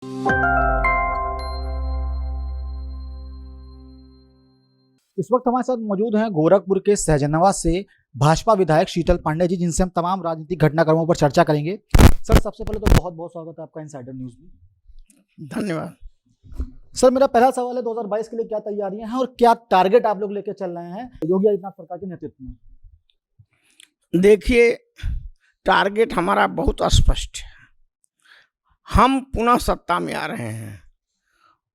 इस वक्त हमारे साथ मौजूद हैं गोरखपुर के सहजनवा से भाजपा विधायक शीतल पांडे जी, जिनसे हम तमाम राजनीतिक घटनाक्रमों पर चर्चा करेंगे। सर, सबसे पहले तो बहुत बहुत स्वागत है आपका इनसाइडर न्यूज में। धन्यवाद। सर, मेरा पहला सवाल है 2022 के लिए क्या तैयारियां हैं और क्या टारगेट आप लोग लेकर चल रहे हैं योगी आदित्यनाथ सरकार के नेतृत्व में? देखिए, टारगेट हमारा बहुत स्पष्ट है। हम पुनः सत्ता में आ रहे हैं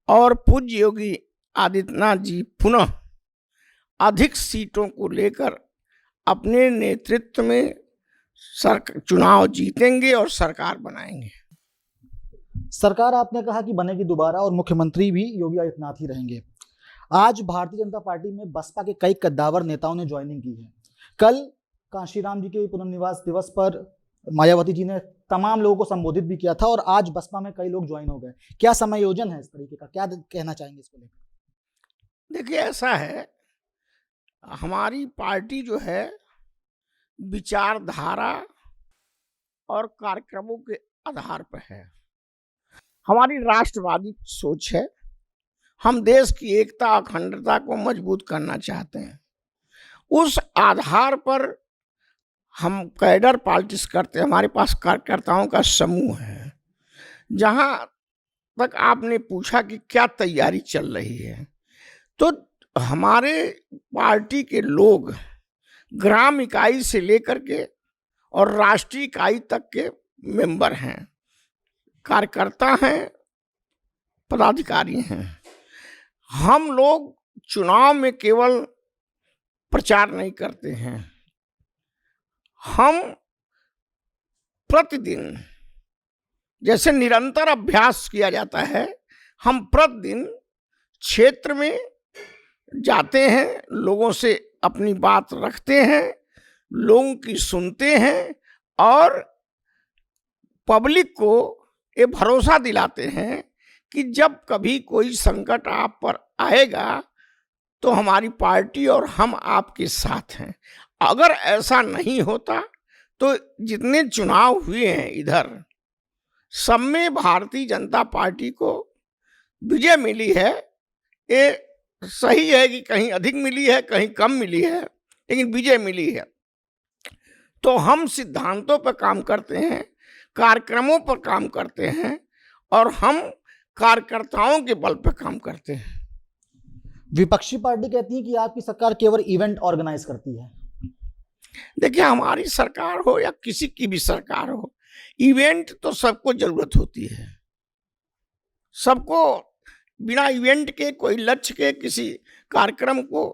और पूज्य योगी आदित्यनाथ जी पुनः अधिक सीटों को लेकर अपने नेतृत्व में चुनाव जीतेंगे और सरकार बनाएंगे। सरकार आपने कहा कि बनेगी दोबारा और मुख्यमंत्री भी योगी आदित्यनाथ ही रहेंगे। आज भारतीय जनता पार्टी में बसपा के कई कद्दावर नेताओं ने ज्वाइनिंग की है। कल कांशीराम जी के पुनर्निवास दिवस पर मायावती जी ने तमाम लोगों को संबोधित भी किया था और आज बसपा में कई लोग ज्वाइन हो गए। क्या समायोजन है इस तरीके का, क्या कहना चाहेंगे इसको लेकर? देखिए, ऐसा है, हमारी पार्टी जो है विचारधारा और कार्यक्रमों के आधार पर है। हमारी राष्ट्रवादी सोच है। हम देश की एकता अखंडता को मजबूत करना चाहते हैं। उस आधार पर हम कैडर पॉलिटिक्स करते हैं। हमारे पास कार्यकर्ताओं का समूह है। जहां तक आपने पूछा कि क्या तैयारी चल रही है, तो हमारे पार्टी के लोग ग्राम इकाई से लेकर के और राष्ट्रीय इकाई तक के मेंबर हैं, कार्यकर्ता हैं, पदाधिकारी हैं। हम लोग चुनाव में केवल प्रचार नहीं करते हैं। हम प्रतिदिन, जैसे निरंतर अभ्यास किया जाता है, हम प्रतिदिन क्षेत्र में जाते हैं, लोगों से अपनी बात रखते हैं, लोगों की सुनते हैं और पब्लिक को ये भरोसा दिलाते हैं कि जब कभी कोई संकट आप पर आएगा तो हमारी पार्टी और हम आपके साथ हैं। अगर ऐसा नहीं होता तो जितने चुनाव हुए हैं इधर, सब में भारतीय जनता पार्टी को विजय मिली है। ये सही है कि कहीं अधिक मिली है, कहीं कम मिली है, लेकिन विजय मिली है। तो हम सिद्धांतों पर काम करते हैं, कार्यक्रमों पर काम करते हैं और हम कार्यकर्ताओं के बल पर काम करते हैं। विपक्षी पार्टी कहती है कि आपकी सरकार केवल इवेंट ऑर्गेनाइज करती है। देखिए, हमारी सरकार हो या किसी की भी सरकार हो, इवेंट तो सबको जरूरत होती है। सबको बिना इवेंट के, कोई लक्ष्य के, किसी कार्यक्रम को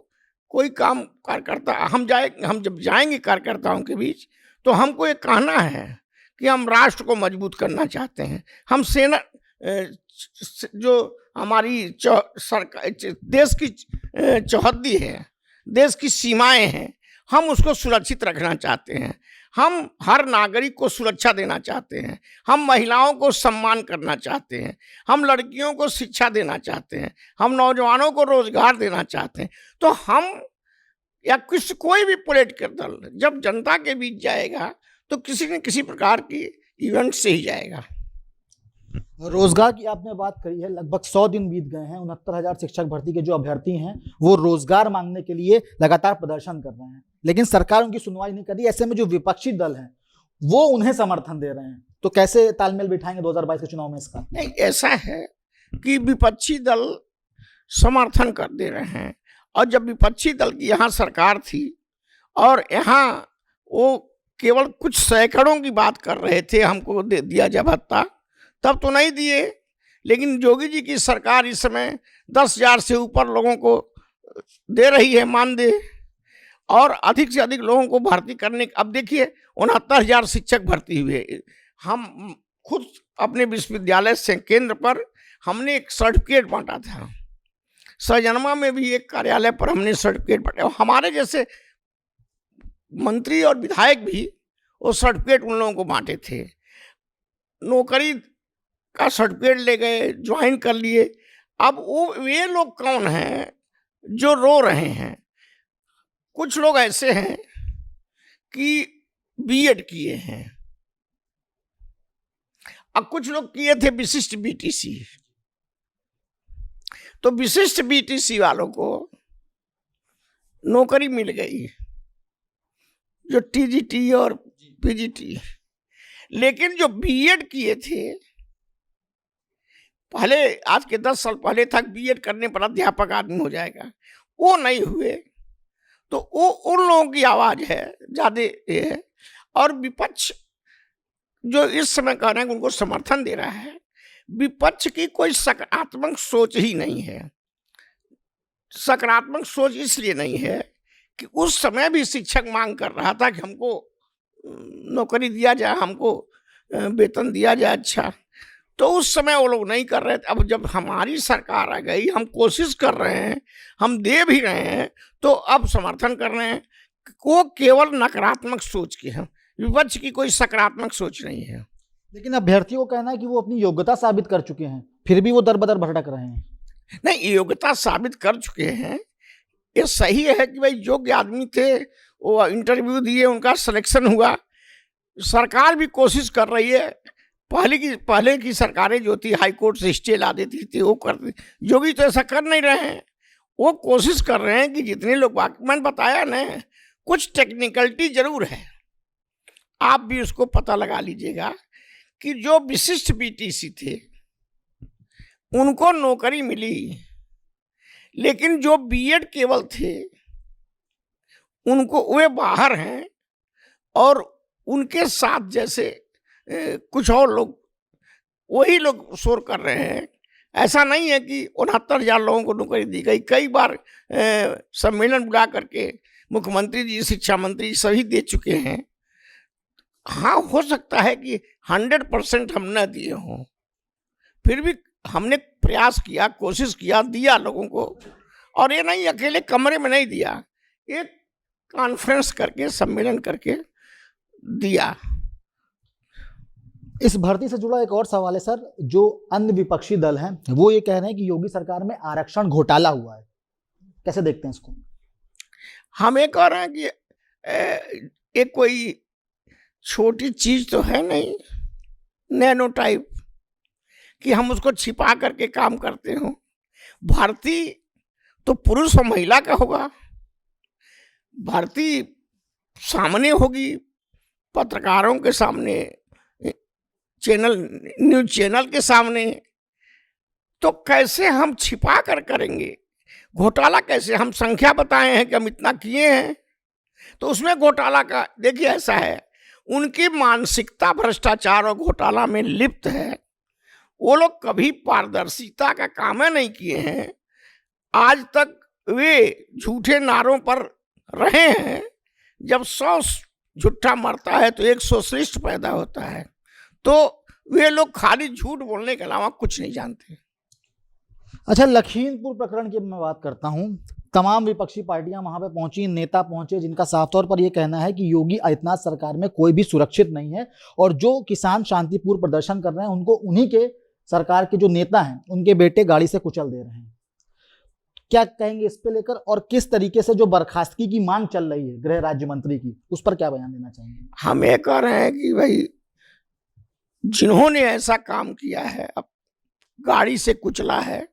कोई काम कार्यकर्ता हम जब जाएंगे कार्यकर्ताओं के बीच, तो हमको ये कहना है कि हम राष्ट्र को मजबूत करना चाहते हैं। हम सेना जो हमारी सरकार, देश की चौहद्दी है, देश की सीमाएं हैं, हम उसको सुरक्षित रखना चाहते हैं। हम हर नागरिक को सुरक्षा देना चाहते हैं। हम महिलाओं को सम्मान करना चाहते हैं। हम लड़कियों को शिक्षा देना चाहते हैं। हम नौजवानों को रोजगार देना चाहते हैं। तो हम या कोई भी पॉलिटिकल दल जब जनता के बीच जाएगा तो किसी न किसी प्रकार की इवेंट से ही जाएगा। रोजगार की आपने बात करी है, लगभग 100 दिन बीत गए हैं। 69,000 शिक्षक भर्ती के जो अभ्यर्थी हैं वो रोजगार मांगने के लिए लगातार प्रदर्शन कर रहे हैं, लेकिन सरकार उनकी सुनवाई नहीं कर रही। ऐसे में जो विपक्षी दल हैं वो उन्हें समर्थन दे रहे हैं, तो कैसे तालमेल बिठाएंगे 2022 के चुनाव में इसका? नहीं, ऐसा है कि विपक्षी दल समर्थन कर दे रहे हैं, और जब विपक्षी दल की यहाँ सरकार थी और यहाँ वो केवल कुछ सैकड़ों की बात कर रहे थे, हमको दे दिया जाए भत्ता, तब तो नहीं दिए। लेकिन योगी जी की सरकार इस समय 10,000 से ऊपर लोगों को दे रही है मानदेय और अधिक से अधिक लोगों को भर्ती करने। अब देखिए, 69,000 शिक्षक भर्ती हुए। हम खुद अपने विश्वविद्यालय से केंद्र पर हमने एक सर्टिफिकेट बांटा था। सहजनवा में भी एक कार्यालय पर हमने सर्टिफिकेट बांटा। हमारे जैसे मंत्री और विधायक भी वो सर्टिफिकेट उन लोगों को बांटे थे। नौकरी का सर्टिफिकेट ले गए, ज्वाइन कर लिए। अब वे लोग कौन हैं जो रो रहे हैं? कुछ लोग ऐसे हैं कि बीएड किए हैं अब कुछ लोग किए थे विशिष्ट बीटीसी, तो विशिष्ट बीटीसी वालों को नौकरी मिल गई, जो टीजीटी और पीजीटी। लेकिन जो बीएड किए थे पहले, आज के 10 साल पहले तक बीएड करने पर अध्यापक आदमी हो जाएगा, वो नहीं हुए, तो वो उन लोगों की आवाज है ज्यादा है। और विपक्ष जो इस समय कह रहे हैं उनको समर्थन दे रहा है, विपक्ष की कोई सकारात्मक सोच ही नहीं है। सकारात्मक सोच इसलिए नहीं है कि उस समय भी शिक्षक मांग कर रहा था कि हमको नौकरी दिया जाए, हमको वेतन दिया जाए अच्छा, तो उस समय वो लोग नहीं कर रहे थे। अब जब हमारी सरकार आ गई, हम कोशिश कर रहे हैं, हम दे भी रहे हैं, तो अब समर्थन कर रहे हैं। वो केवल नकारात्मक सोच के हैं, विपक्ष की कोई सकारात्मक सोच नहीं है। लेकिन अभ्यर्थियों का कहना है कि वो अपनी योग्यता साबित कर चुके हैं, फिर भी वो दर बदर भटक रहे हैं। नहीं, योग्यता साबित कर चुके हैं, ये सही है कि भाई योग्य आदमी थे, वो इंटरव्यू दिए, उनका सिलेक्शन हुआ। सरकार भी कोशिश कर रही है, पहले की सरकारें जो थी हाई कोर्ट से स्टे ला देती थी, वो करती। योगी तो ऐसा कर नहीं रहे हैं, वो कोशिश कर रहे हैं कि जितने लोग, मैंने बताया ना, कुछ टेक्निकलिटी जरूर है, आप भी उसको पता लगा लीजिएगा कि जो विशिष्ट बीटीसी थे उनको नौकरी मिली, लेकिन जो बीएड केवल थे उनको, वे बाहर हैं। और उनके साथ जैसे कुछ और लोग, वही लोग शोर कर रहे हैं। ऐसा नहीं है कि 69,000 लोगों को नौकरी दी गई। कई बार सम्मेलन बुला करके मुख्यमंत्री जी, शिक्षा मंत्री सभी दे चुके हैं। हाँ, हो सकता है कि 100% हम न दिए हों, फिर भी हमने प्रयास किया, कोशिश किया, दिया लोगों को। और ये नहीं अकेले कमरे में नहीं दिया, एक कॉन्फ्रेंस करके, सम्मेलन करके दिया। इस भर्ती से जुड़ा एक और सवाल है सर, जो अन्य विपक्षी दल हैं वो ये कह रहे हैं कि योगी सरकार में आरक्षण घोटाला हुआ है, कैसे देखते हैं इसको? हम ये कह रहे हैं कि एक कोई छोटी चीज तो है नहीं, नैनो टाइप, कि हम उसको छिपा करके काम करते हो। भर्ती तो पुरुष और महिला का होगा, भर्ती सामने होगी, पत्रकारों के सामने, न्यूज चैनल के सामने। तो कैसे हम छिपा कर करेंगे घोटाला? कैसे हम संख्या बताए हैं कि हम इतना किए हैं, तो उसमें घोटाला का, देखिए ऐसा है, उनकी मानसिकता भ्रष्टाचार और घोटाला में लिप्त है। वो लोग कभी पारदर्शिता का काम नहीं किए हैं। आज तक वे झूठे नारों पर रहे हैं। जब 100 झूठा मरता है तो 100 श्रेष्ठ पैदा होता है। तो वे लोग खाली झूठ बोलने के अलावा कुछ नहीं जानते। अच्छा, लखीमपुर प्रकरण की मैं बात करता हूं। तमाम विपक्षी पार्टियां वहां पे पहुंची, नेता पहुंचे, जिनका साफ तौर पर यह कहना है कि योगी आदित्यनाथ सरकार में कोई भी सुरक्षित नहीं है, और जो किसान शांतिपूर्ण प्रदर्शन कर रहे हैं उनको उन्हीं के सरकार के जो नेता हैं उनके बेटे गाड़ी से कुचल दे रहे हैं। क्या कहेंगे इस पे लेकर, और किस तरीके से जो बर्खास्तगी की मांग चल रही है गृह राज्य मंत्री की, उस पर क्या बयान देना चाहेंगे? हम ये कह रहे हैं कि भाई जिन्होंने ऐसा काम किया है, अब गाड़ी से कुचला है,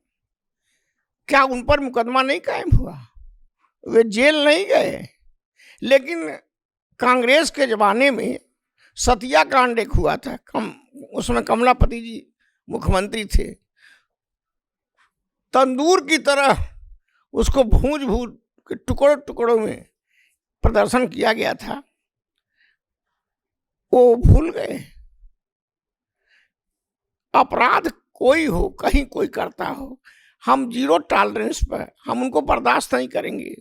क्या उन पर मुकदमा नहीं कायम हुआ? वे जेल नहीं गए। लेकिन कांग्रेस के जमाने में सतिया कांड एक हुआ था, उसमें कमलापति जी मुख्यमंत्री थे। तंदूर की तरह उसको भूज भूज के टुकड़ों टुकड़ों में प्रदर्शन किया गया था, वो भूल गए। अपराध कोई हो, कहीं कोई करता हो, हम जीरो टॉलरेंस पर, हम उनको बर्दाश्त नहीं करेंगे।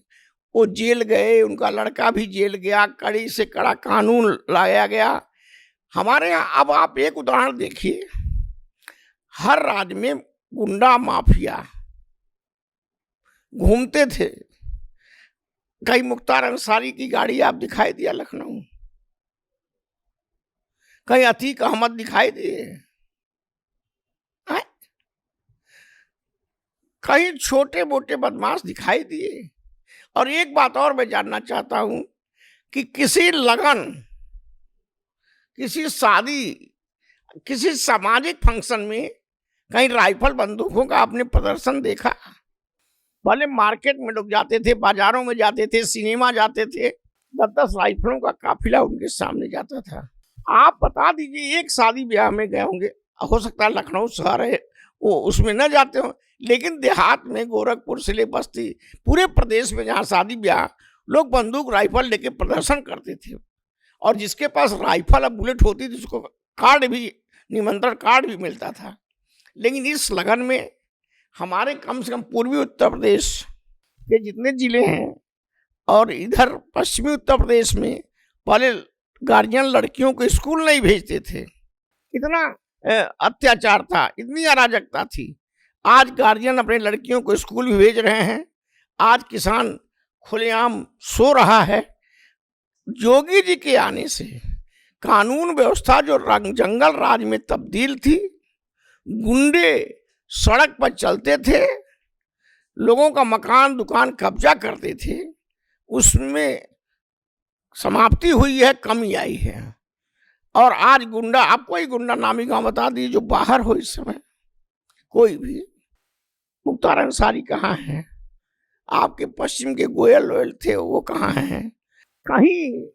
वो जेल गए, उनका लड़का भी जेल गया, कड़ी से कड़ा कानून लाया गया। हमारे यहाँ अब आप एक उदाहरण देखिए, हर राज्य में गुंडा माफिया घूमते थे। कहीं मुख्तार अंसारी की गाड़ी आप दिखाई दिया लखनऊ, कहीं अतीक अहमद दिखाई दिए, कहीं छोटे मोटे बदमाश दिखाई दिए। और एक बात और मैं जानना चाहता हूं कि किसी लगन, किसी शादी, किसी सामाजिक फंक्शन में कहीं राइफल बंदूकों का आपने प्रदर्शन देखा? भले मार्केट में लोग जाते थे, बाजारों में जाते थे, सिनेमा जाते थे, 10-10 राइफलों का काफिला उनके सामने जाता था। आप बता दीजिए, एक शादी ब्याह में गए होंगे, हो सकता है लखनऊ शहर है वो उसमें न जाते हो, लेकिन देहात में गोरखपुर से ले बस्ती, पूरे प्रदेश में जहाँ शादी ब्याह, लोग बंदूक राइफल लेके प्रदर्शन करते थे। और जिसके पास राइफल और बुलेट होती थी उसको कार्ड भी, निमंत्रण कार्ड भी मिलता था। लेकिन इस लगन में हमारे कम से कम पूर्वी उत्तर प्रदेश के जितने जिले हैं और इधर पश्चिमी उत्तर प्रदेश में पहले गार्जियन लड़कियों को स्कूल नहीं भेजते थे, इतना अत्याचार था, इतनी अराजकता थी। आज गार्जियन अपने लड़कियों को स्कूल भी भेज रहे हैं। आज किसान खुलेआम सो रहा है। योगी जी के आने से कानून व्यवस्था जो जंगल राज में तब्दील थी, गुंडे सड़क पर चलते थे, लोगों का मकान दुकान कब्जा करते थे, उसमें समाप्ति हुई है, कमी आई है। और आज गुंडा, आप कोई गुंडा नामी गांव बता दीजिए जो बाहर हो इस समय, कोई भी। मुख्तार अंसारी कहाँ है? आपके पश्चिम के गोयल वोयल थे वो कहाँ हैं? कहीं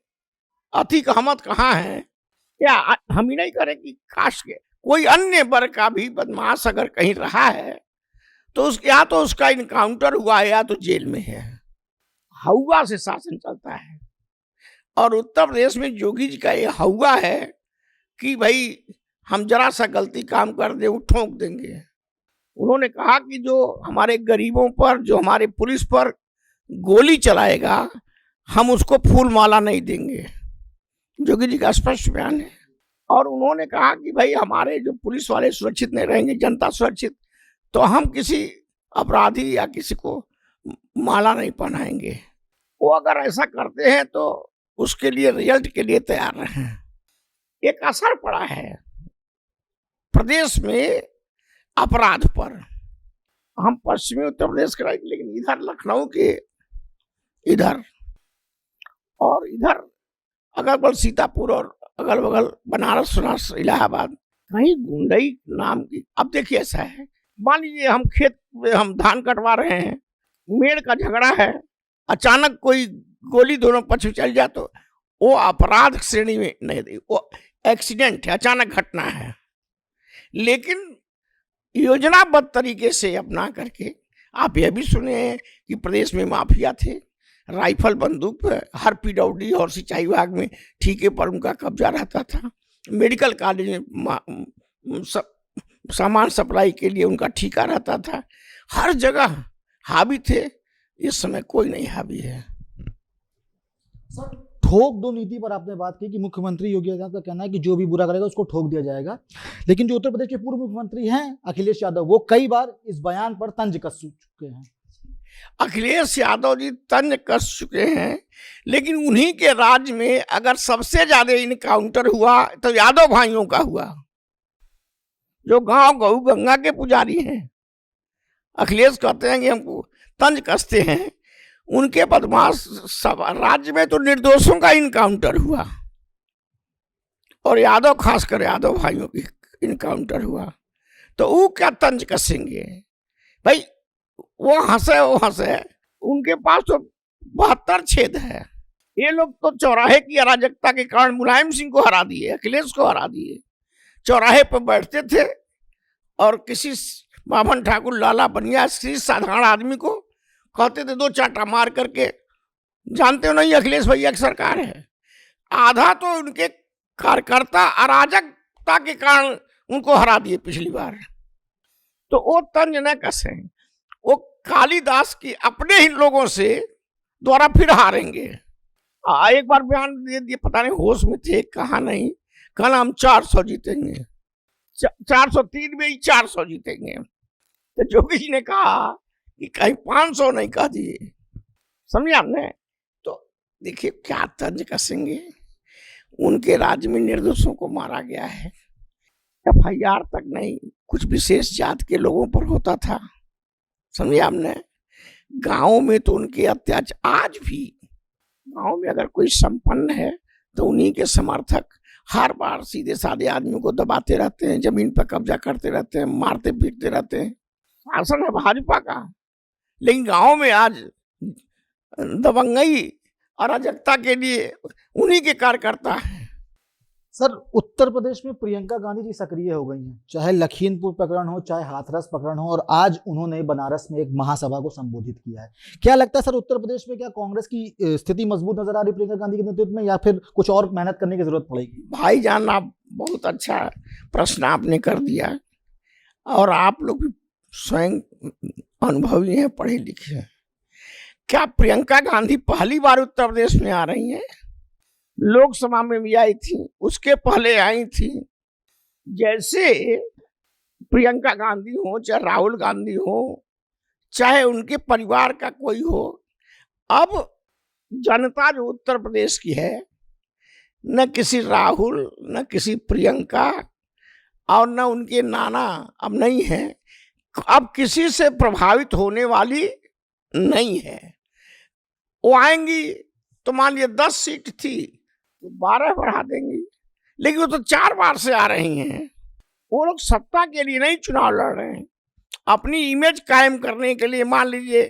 अतीक अहमद कहाँ है? क्या हम ही नहीं करें कि काश के कोई अन्य वर्ग का भी बदमाश अगर कहीं रहा है तो या तो उसका इनकाउंटर हुआ है या तो जेल में है। हवा से शासन चलता है। और उत्तर प्रदेश में योगी जी का ये हवा है कि भाई हम जरा सा गलती काम कर दे वो ठोक देंगे। उन्होंने कहा कि जो हमारे गरीबों पर, जो हमारे पुलिस पर गोली चलाएगा, हम उसको फूल माला नहीं देंगे। योगी जी का स्पष्ट बयान है। और उन्होंने कहा कि भाई हमारे जो पुलिस वाले सुरक्षित नहीं रहेंगे, जनता सुरक्षित, तो हम किसी अपराधी या किसी को माला नहीं पहनाएंगे। वो अगर ऐसा करते हैं तो उसके लिए, रिजल्ट के लिए तैयार रहें। एक असर पड़ा है प्रदेश में अपराध पर। हम पश्चिमी उत्तर प्रदेश के, लेकिन इधर लखनऊ के इधर और इधर अगल बगल सीतापुर और अगल बगल बनारस, इलाहाबाद, कहीं गुंडई नाम की। अब देखिए ऐसा है, मान लीजिए हम खेत में हम धान कटवा रहे हैं, मेड़ का झगड़ा है, अचानक कोई गोली दोनों पक्ष में चल जाए तो वो अपराध श्रेणी में नहीं, वो एक्सीडेंट है, अचानक घटना है। लेकिन योजनाबद्ध तरीके से अपना करके, आप यह भी सुने हैं कि प्रदेश में माफिया थे, राइफल बंदूक पर हर पीडब्ल्यूडी और सिंचाई विभाग में ठीके पर उनका कब्जा रहता था। मेडिकल कॉलेज में सामान सप्लाई के लिए उनका ठीका रहता था। हर जगह हावी थे। इस समय कोई नहीं हावी है। सर, ठोक दो नीति पर आपने बात की कि मुख्यमंत्री योगी आदित्यनाथ का कहना है कि जो भी बुरा करेगा उसको ठोक दिया जाएगा। लेकिन जो उत्तर प्रदेश के पूर्व मुख्यमंत्री हैं अखिलेश यादव, वो कई बार इस बयान पर तंज कस चुके हैं। अखिलेश यादव जी तंज कस चुके हैं, लेकिन उन्हीं के राज्य में अगर सबसे ज्यादा इनकाउंटर हुआ तो यादव भाइयों का हुआ, जो गांव गऊ गंगा के पुजारी हैं। अखिलेश कहते हैं कि हमको तंज कसते हैं। उनके बदमाश राज्य में तो निर्दोषों का इनकाउंटर हुआ और यादव, खासकर यादव भाइयों की इनकाउंटर हुआ, तो वो क्या तंज कसेंगे भाई? वो हंसे, उनके पास तो 72 छेद है। ये लोग तो चौराहे की अराजकता के कारण मुलायम सिंह को हरा दिए, अखिलेश को हरा दिए। चौराहे पर बैठते थे और किसी बाभन ठाकुर, लाला बनिया, किसी साधारण आदमी को कहते थे 2 चाटा मार करके, जानते हो नहीं अखिलेश भैया की सरकार है। आधा तो उनके कार्यकर्ता अराजकता के कारण उनको हरा दिए पिछली बार। तो वो तंज न कसे, वो कालिदास की अपने ही लोगों से द्वारा फिर हारेंगे। एक बार बयान दे दिए, पता नहीं होश में थे कहा नहीं, कल हम 400 जीतेंगे, 403 में ही 400 जीतेंगे। तो योगी जी ने कहा कि कहीं 500 नहीं कह दिए, समझे आपने? तो देखिए क्या तंज कसेंगे। उनके राज्य में निर्दोषों को मारा गया है, FIR तक नहीं, कुछ विशेष जात के लोगों पर होता था, समझे आपने? गांव में तो उनके अत्याचार, आज भी गांव में अगर कोई संपन्न है तो उन्हीं के समर्थक हर बार सीधे साधे आदमियों को दबाते रहते हैं, जमीन पर कब्जा करते रहते हैं, मारते पीटते रहते हैं। शासन है भाजपा का, लेकिन गांव में आज दबंगई अराजकता के लिए उन्हीं के कार्यकर्ता हैं। सर, उत्तर प्रदेश में प्रियंका गांधी जी सक्रिय हो गई हैं, चाहे लखीमपुर प्रकरण हो, चाहे हाथरस प्रकरण हो, और आज उन्होंने बनारस में एक महासभा को संबोधित किया है। क्या लगता है सर, उत्तर प्रदेश में क्या कांग्रेस की स्थिति मजबूत नजर आ रही है प्रियंका गांधी के नेतृत्व में, या फिर कुछ और मेहनत करने की जरूरत पड़ेगी? भाईजान, आप बहुत अच्छा प्रश्न आपने कर दिया, और आप लोग भी स्वयं अनुभवी हैं, पढ़े लिखे हैं। क्या प्रियंका गांधी पहली बार उत्तर प्रदेश में आ रही हैं? लोकसभा में भी आई थी, उसके पहले आई थी। जैसे प्रियंका गांधी हो, चाहे राहुल गांधी हो, चाहे उनके परिवार का कोई हो, अब जनता जो उत्तर प्रदेश की है, न किसी राहुल, न किसी प्रियंका, और न उनके नाना अब नहीं है, अब किसी से प्रभावित होने वाली नहीं है। वो आएंगी तो मान लीजिए 10 सीट थी तो 12 बढ़ा देंगी, लेकिन वो तो 4 बार से आ रही हैं। वो लोग सत्ता के लिए नहीं चुनाव लड़ रहे हैं, अपनी इमेज कायम करने के लिए। मान लीजिए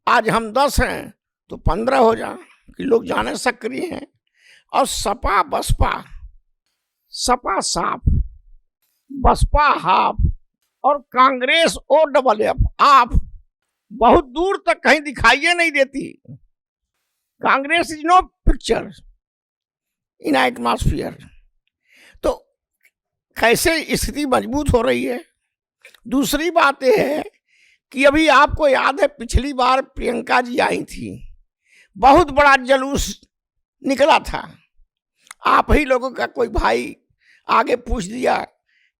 आज हम 10 हैं तो 15 हो जाए कि लोग जाने सक्रिय हैं। और सपा बसपा, सपा साफ, बसपा हाफ, और कांग्रेस ओ डबल एफ आप, बहुत दूर तक कहीं दिखाई नहीं देती। Congress is no picture in atmosphere. तो कैसे स्थिति मजबूत हो रही है। दूसरी बात यह है कि अभी आपको याद है, पिछली बार प्रियंका जी आई थी, बहुत बड़ा जुलूस निकला था। आप ही लोगों का कोई भाई आगे पूछ दिया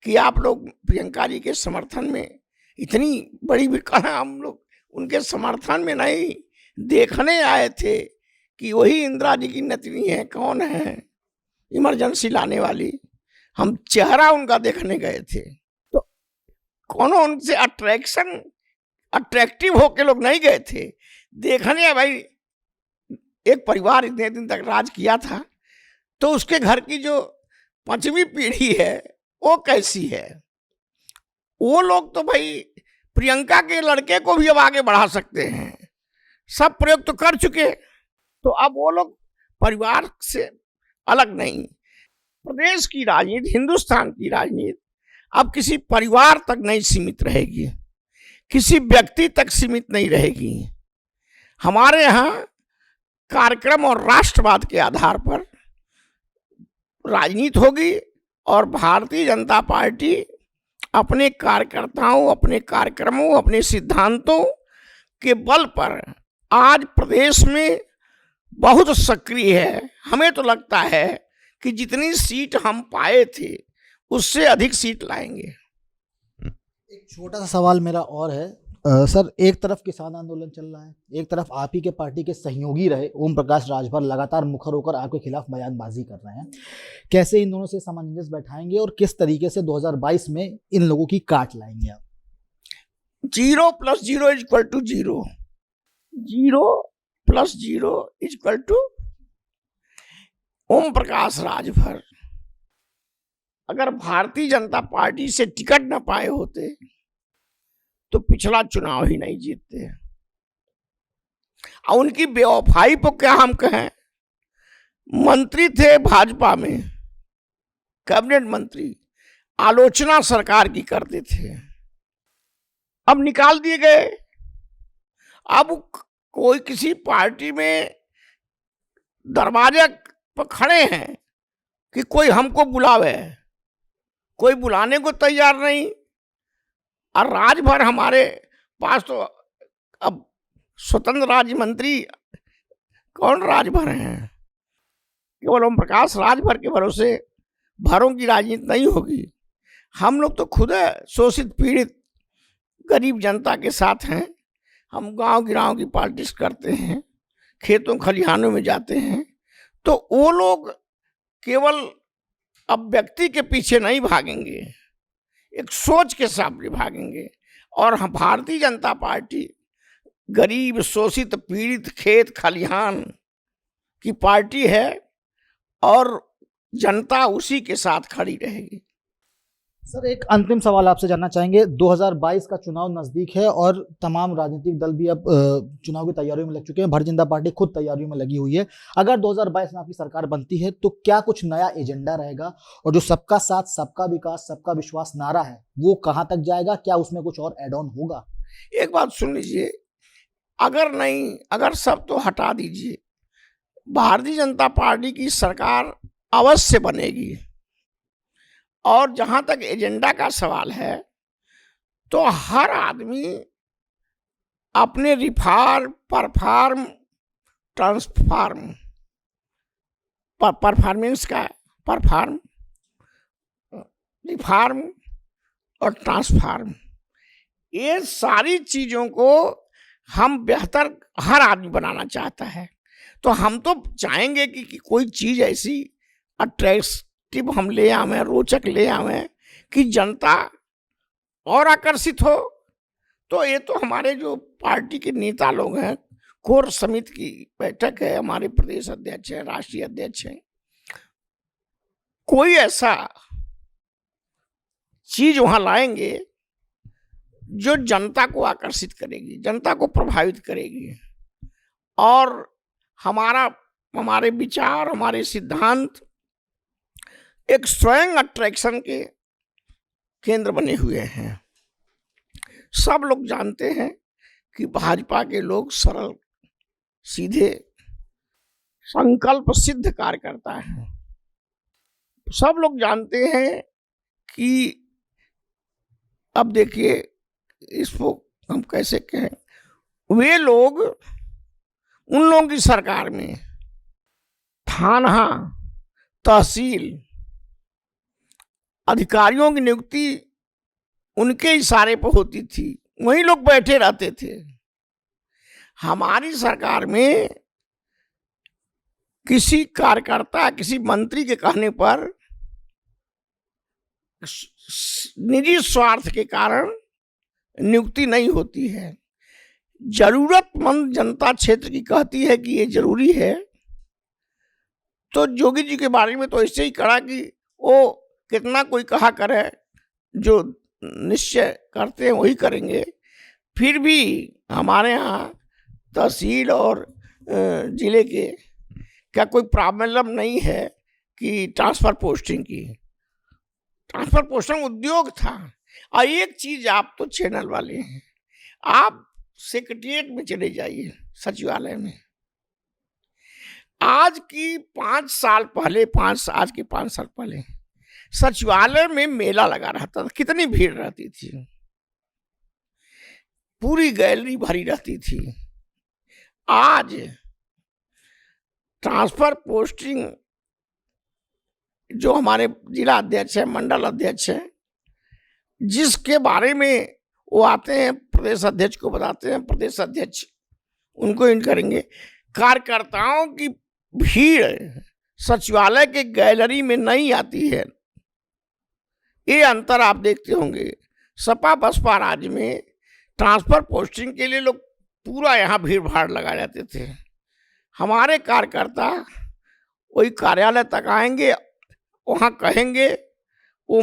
कि आप लोग प्रियंका जी के समर्थन में इतनी बड़ी भी, कहा हम लोग उनके समर्थन में नहीं, देखने आए थे कि वही इंदिरा जी की नतनी है, कौन है इमरजेंसी लाने वाली, हम चेहरा उनका देखने गए थे। तो कौन उनसे अट्रैक्टिव होके लोग नहीं गए थे देखने। भाई, एक परिवार इतने दिन तक राज किया था, तो उसके घर की जो 5वीं पीढ़ी है वो कैसी है। वो लोग तो भाई प्रियंका के लड़के को भी अब आगे बढ़ा सकते हैं, सब प्रयोग तो कर चुके। तो अब वो लोग परिवार से अलग नहीं। प्रदेश की राजनीति, हिंदुस्तान की राजनीति अब किसी परिवार तक नहीं सीमित रहेगी, किसी व्यक्ति तक सीमित नहीं रहेगी। हमारे यहाँ कार्यक्रम और राष्ट्रवाद के आधार पर राजनीति होगी, और भारतीय जनता पार्टी अपने कार्यकर्ताओं, अपने कार्यक्रमों, अपने सिद्धांतों के बल पर आज प्रदेश में बहुत सक्रिय है। हमें तो लगता है कि जितनी सीट हम पाए थे उससे अधिक सीट लाएंगे। एक छोटा सा सवाल मेरा और है सर, एक तरफ किसान आंदोलन चल रहा है, एक तरफ आप ही के पार्टी के सहयोगी रहे ओम प्रकाश राजभर लगातार मुखर होकर आपके खिलाफ बयानबाजी कर रहे हैं। कैसे इन दोनों से सामंजस्य बैठाएंगे और किस तरीके से 2022 में इन लोगों की काट लाएंगे आप? 0 + 0 = 0, 0 + 0 = ओम प्रकाश राजभर अगर भारतीय जनता पार्टी से टिकट न पाए होते तो पिछला चुनाव ही नहीं जीतते। और उनकी बेवफाई पर क्या हम कहें। मंत्री थे भाजपा में, कैबिनेट मंत्री, आलोचना सरकार की करते थे, अब निकाल दिए गए। अब कोई किसी पार्टी में दरवाजे पर खड़े हैं कि कोई हमको बुलावे, कोई बुलाने को तैयार नहीं। और राजभर हमारे पास तो अब स्वतंत्र राज्य मंत्री कौन राजभर हैं, केवल ओम प्रकाश राजभर के भरोसे भरों की राजनीति नहीं होगी। हम लोग तो खुद शोषित पीड़ित गरीब जनता के साथ हैं। हम गांव गिराव की पॉलिटिक्स करते हैं, खेतों खलिहानों में जाते हैं। तो वो लोग केवल अब व्यक्ति के पीछे नहीं भागेंगे, एक सोच के सामने भागेंगे। और भारतीय जनता पार्टी गरीब शोषित पीड़ित खेत खलिहान की पार्टी है। और जनता उसी के साथ खड़ी रहेगी। सर, एक अंतिम सवाल आपसे जानना चाहेंगे। 2022 का चुनाव नजदीक है और तमाम राजनीतिक दल भी अब चुनाव की तैयारियों में लग चुके हैं। भारतीय जनता पार्टी खुद तैयारियों में लगी हुई है। अगर 2022 में आपकी सरकार बनती है तो क्या कुछ नया एजेंडा रहेगा, और जो सबका साथ सबका विकास सबका विश्वास नारा है वो कहां तक जाएगा? क्या उसमें कुछ और एड ऑन होगा? एक बात सुन लीजिए, अगर सब तो हटा दीजिए, भारतीय जनता पार्टी की सरकार अवश्य बनेगी। और जहां तक एजेंडा का सवाल है, तो हर आदमी अपने रिफॉर्म, परफॉर्म, ट्रांसफॉर्म, परफॉर्मेंस का परफॉर्म, रिफॉर्म और ट्रांसफॉर्म, ये सारी चीजों को हम बेहतर हर आदमी बनाना चाहता है। तो हम तो चाहेंगे कि कोई चीज ऐसी अट्रैक्टिव हम ले आवें, रोचक ले आवें कि जनता और आकर्षित हो। तो ये तो हमारे जो पार्टी के नेता लोग हैं, कोर समिति की बैठक है, हमारे प्रदेश अध्यक्ष हैं, राष्ट्रीय अध्यक्ष हैं, कोई ऐसा चीज वहां लाएंगे जो जनता को आकर्षित करेगी, जनता को प्रभावित करेगी। और हमारे विचार, हमारे सिद्धांत एक स्वयं अट्रैक्शन के केंद्र बने हुए हैं। सब लोग जानते हैं कि भाजपा के लोग सरल, सीधे, संकल्प सिद्ध कार्यकर्ता हैं। सब लोग जानते हैं कि अब देखिए, इसको हम कैसे कहें, वे लोग, उन लोगों की सरकार में थाना, तहसील, अधिकारियों की नियुक्ति उनके इशारे पर होती थी, वही लोग बैठे रहते थे। हमारी सरकार में किसी कार्यकर्ता, किसी मंत्री के कहने पर निजी स्वार्थ के कारण नियुक्ति नहीं होती है। जरूरतमंद जनता क्षेत्र की कहती है कि ये जरूरी है, तो जोगी जी के बारे में तो ऐसे ही करा कि वो कितना कोई कहा करे, जो निश्चय करते हैं वही करेंगे। फिर भी हमारे यहाँ तहसील और जिले के क्या कोई प्रॉब्लम नहीं है कि ट्रांसफर पोस्टिंग की। ट्रांसफर पोस्टिंग उद्योग था। और एक चीज, आप तो चैनल वाले हैं, आप सेक्रेटरिएट में चले जाइए, सचिवालय में। आज के 5 साल पहले सचिवालय में मेला लगा रहता था, कितनी भीड़ रहती थी, पूरी गैलरी भरी रहती थी। आज ट्रांसफर पोस्टिंग जो हमारे जिला अध्यक्ष है, मंडल अध्यक्ष है, जिसके बारे में वो आते हैं, प्रदेश अध्यक्ष को बताते हैं, प्रदेश अध्यक्ष उनको इन करेंगे। कार्यकर्ताओं की भीड़ सचिवालय के गैलरी में नहीं आती है। ये अंतर आप देखते होंगे। सपा बसपा राज्य में ट्रांसफर पोस्टिंग के लिए लोग पूरा यहाँ भीड़ भाड़ लगा जाते थे। हमारे कार्यकर्ता वही कार्यालय तक आएंगे, वहाँ कहेंगे, वो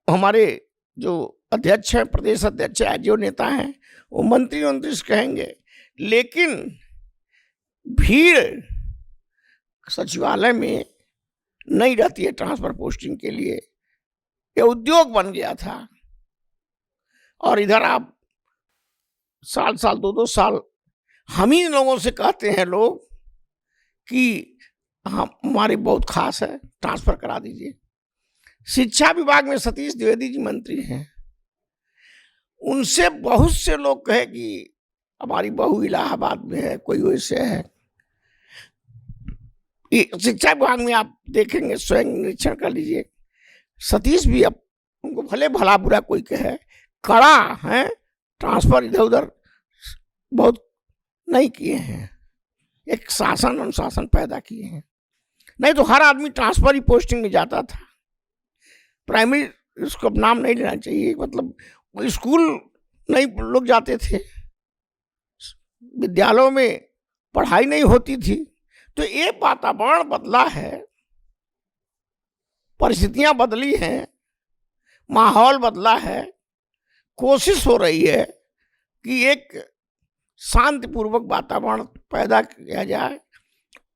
हमारे जो अध्यक्ष हैं, प्रदेश अध्यक्ष है, जो नेता हैं, वो मंत्री से कहेंगे। लेकिन भीड़ सचिवालय में नहीं रहती है ट्रांसफर पोस्टिंग के लिए। ये उद्योग बन गया था। और इधर आप साल 2-2 साल हम ही लोगों से कहते हैं लोग कि हमारी बहुत खास है, ट्रांसफर करा दीजिए। शिक्षा विभाग में सतीश द्विवेदी जी मंत्री हैं, उनसे बहुत से लोग कहे कि हमारी बहू इलाहाबाद में है, कोई वैसे है। शिक्षा विभाग में आप देखेंगे, स्वयं निरीक्षण कर लीजिए, सतीश भी, अब उनको भले भला बुरा कोई कहे, कड़ा है, ट्रांसफर इधर उधर बहुत नहीं किए हैं, एक शासन अनुशासन पैदा किए हैं। नहीं तो हर आदमी ट्रांसफर ही पोस्टिंग में जाता था। प्राइमरी, इसको नाम नहीं लेना चाहिए, मतलब स्कूल नहीं लोग जाते थे, विद्यालयों में पढ़ाई नहीं होती थी। तो ये वातावरण बदला है। परिस्थितियां बदली हैं, माहौल बदला है, कोशिश हो रही है कि एक शांतिपूर्वक वातावरण पैदा किया जाए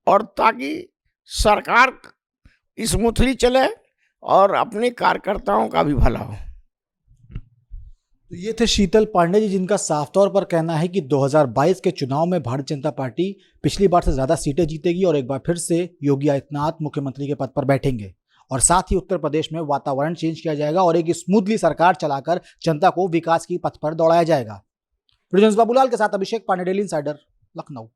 और ताकि सरकार स्मूथली चले और अपने कार्यकर्ताओं का भी भला हो। तो ये थे शीतल पांडे जी, जिनका साफ तौर पर कहना है कि 2022 के चुनाव में भारतीय जनता पार्टी पिछली बार से ज़्यादा सीटें जीतेगी और एक बार फिर से योगी आदित्यनाथ मुख्यमंत्री के पद पर बैठेंगे और साथ ही उत्तर प्रदेश में वातावरण चेंज किया जाएगा और एक स्मूथली सरकार चलाकर जनता को विकास की पथ पर दौड़ाया जाएगा। प्रिंस बाबूलाल के साथ अभिषेक पांडे, डेली इंसाइडर, लखनऊ।